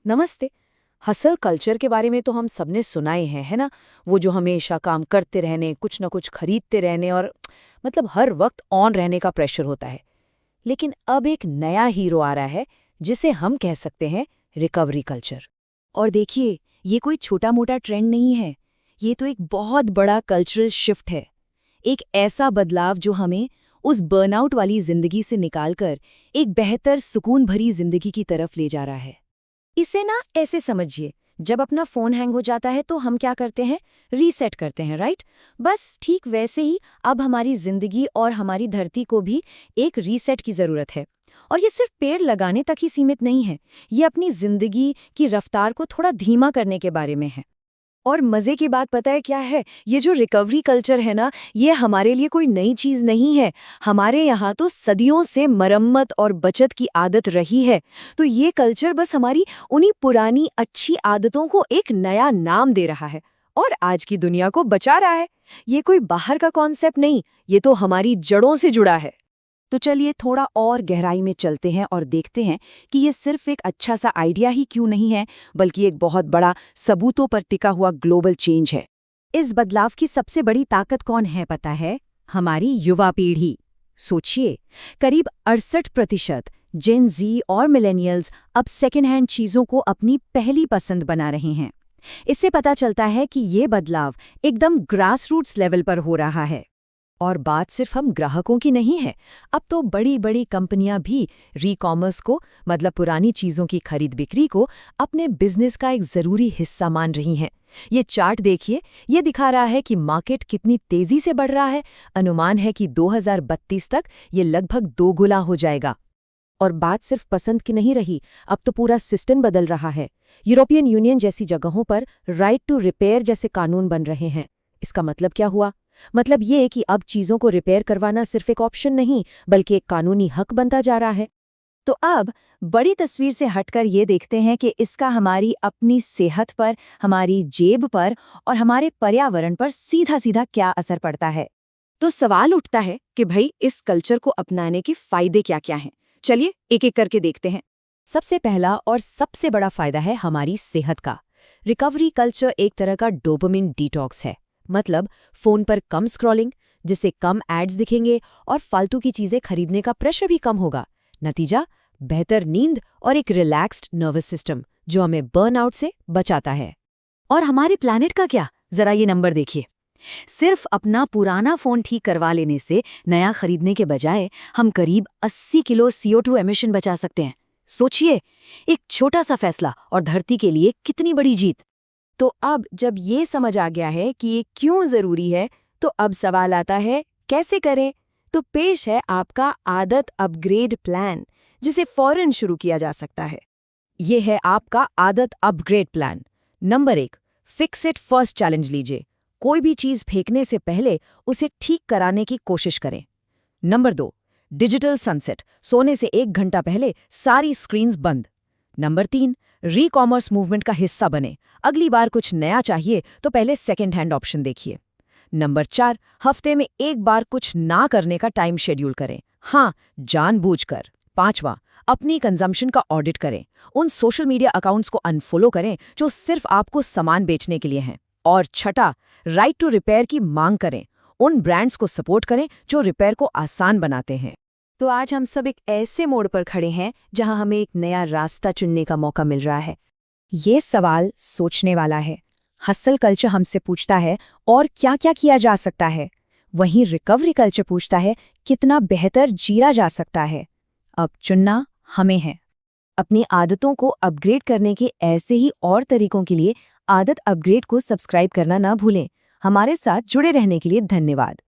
नमस्ते। Hustle culture के बारे में तो हम सबने सुना ही है ना? वो जो हमेशा काम करते रहने, कुछ ना कुछ खरीदते रहने और मतलब हर वक्त ऑन रहने का प्रेशर होता है। लेकिन अब एक नया हीरो आ रहा है जिसे हम कह सकते हैं रिकवरी कल्चर। और देखिए, ये कोई छोटा-मोटा ट्रेंड नहीं है। ये तो एक बहुत बड़ा कल्चरल शिफ्ट है। एक ऐसा बदलाव जो हमें उस बर्नआउट वाली जिंदगी से निकालकर एक बेहतर सुकून भरी जिंदगी की तरफ ले जा रहा है। इसे ना ऐसे समझिए, जब अपना फोन हैंग हो जाता है तो हम क्या करते हैं? रीसेट करते हैं, राइट? बस ठीक वैसे ही अब हमारी जिंदगी और हमारी धरती को भी एक रीसेट की जरूरत है। और ये सिर्फ पेड़ लगाने तक ही सीमित नहीं है। ये अपनी जिंदगी की रफ्तार को थोड़ा धीमा करने के बारे में है। और मजे की बात पता है क्या है? ये जो रिकवरी कल्चर है ना, ये हमारे लिए कोई नई चीज नहीं है। हमारे यहाँ तो सदियों से मरम्मत और बचत की आदत रही है। तो ये कल्चर बस हमारी उन्हीं पुरानी अच्छी आदतों को एक नया नाम दे रहा है और आज की दुनिया को बचा रहा है। ये कोई बाहर का कॉन्सेप्ट नहीं, ये तो हमारी जड़ों से जुड़ा है। तो चलिए थोड़ा और गहराई में चलते हैं और देखते हैं कि ये सिर्फ एक अच्छा सा आइडिया ही क्यों नहीं है, बल्कि एक बहुत बड़ा सबूतों पर टिका हुआ ग्लोबल चेंज है। इस बदलाव की सबसे बड़ी ताकत कौन है पता है? हमारी युवा पीढ़ी। सोचिए, करीब 68% जेन जी और मिलेनियल्स अब सेकेंड हैंड चीजों को अपनी पहली पसंद बना रहे हैं। इससे पता चलता है कि ये बदलाव एकदम ग्रास रूट्स लेवल पर हो रहा है। और बात सिर्फ हम ग्राहकों की नहीं है। अब तो बड़ी बड़ी कंपनियां भी री-कॉमर्स को, मतलब पुरानी चीजों की खरीद बिक्री को, अपने बिजनेस का एक जरूरी हिस्सा मान रही हैं। ये चार्ट देखिए, ये दिखा रहा है कि मार्केट कितनी तेजी से बढ़ रहा है। अनुमान है कि 2032 तक ये लगभग दोगुना हो जाएगा। और बात सिर्फ पसंद की नहीं रही, अब तो पूरा सिस्टम बदल रहा है। यूरोपियन यूनियन जैसी जगहों पर राइट टू रिपेयर जैसे कानून बन रहे हैं। इसका मतलब क्या हुआ? मतलब ये कि अब चीजों को रिपेयर करवाना सिर्फ एक ऑप्शन नहीं, बल्कि एक कानूनी हक बनता जा रहा है। तो अब बड़ी तस्वीर से हटकर ये देखते हैं कि इसका हमारी अपनी सेहत पर, हमारी जेब पर और हमारे पर्यावरण पर सीधा सीधा क्या असर पड़ता है। तो सवाल उठता है कि भाई इस कल्चर को अपनाने के फायदे क्या क्या हैं। चलिए एक एक करके देखते हैं। सबसे पहला और सबसे बड़ा फायदा है हमारी सेहत का। रिकवरी कल्चर एक तरह का डोपामिन डिटॉक्स है। मतलब फोन पर कम स्क्रॉलिंग, जिससे कम एड्स दिखेंगे और फालतू की चीजें खरीदने का प्रेशर भी कम होगा। नतीजा, बेहतर नींद और एक रिलैक्स्ड नर्वस सिस्टम जो हमें बर्नआउट से बचाता है। और हमारे प्लैनेट का क्या? जरा ये नंबर देखिए। सिर्फ अपना पुराना फोन ठीक करवा लेने से नया खरीदने के बजाय हम करीब 80 किलो CO2 एमिशन बचा सकते हैं। सोचिए, एक छोटा सा फैसला और धरती के लिए कितनी बड़ी जीत। तो अब जब ये समझ आ गया है कि ये क्यों जरूरी है, तो अब सवाल आता है कैसे करें। तो पेश है आपका आदत अपग्रेड प्लान, जिसे फौरन शुरू किया जा सकता है। ये है आपका आदत upgrade plan. Number 1, fix it first challenge लीजिए। कोई भी चीज फेंकने से पहले उसे ठीक कराने की कोशिश करें। नंबर 2, डिजिटल सनसेट, सोने से 1 घंटा पहले सारी स्क्रीन्स बंद। नंबर 3, री-कॉमर्स मूवमेंट का हिस्सा बने। अगली बार कुछ नया चाहिए तो पहले सेकेंड हैंड ऑप्शन देखिए। नंबर 4, हफ्ते में 1 बार कुछ ना करने का टाइम शेड्यूल करें। हाँ, जानबूझकर। 5वां, अपनी कंजम्पशन का ऑडिट करें। उन सोशल मीडिया अकाउंट्स को अनफॉलो करें जो सिर्फ आपको सामान बेचने के लिए हैं। और 6, राइट टू रिपेयर की मांग करें। उन ब्रांड्स को सपोर्ट करें जो रिपेयर को आसान बनाते हैं। तो आज हम सब एक ऐसे मोड़ पर खड़े हैं जहां हमें एक नया रास्ता चुनने का मौका मिल रहा है। ये सवाल सोचने वाला है। हसल कल्चर हमसे पूछता है और क्या क्या किया जा सकता है, वहीं रिकवरी कल्चर पूछता है कितना बेहतर जिया जा सकता है। अब चुनना हमें है। अपनी आदतों को अपग्रेड करने के ऐसे ही और तरीकों के लिए आदत अपग्रेड को सब्सक्राइब करना ना भूलें। हमारे साथ जुड़े रहने के लिए धन्यवाद।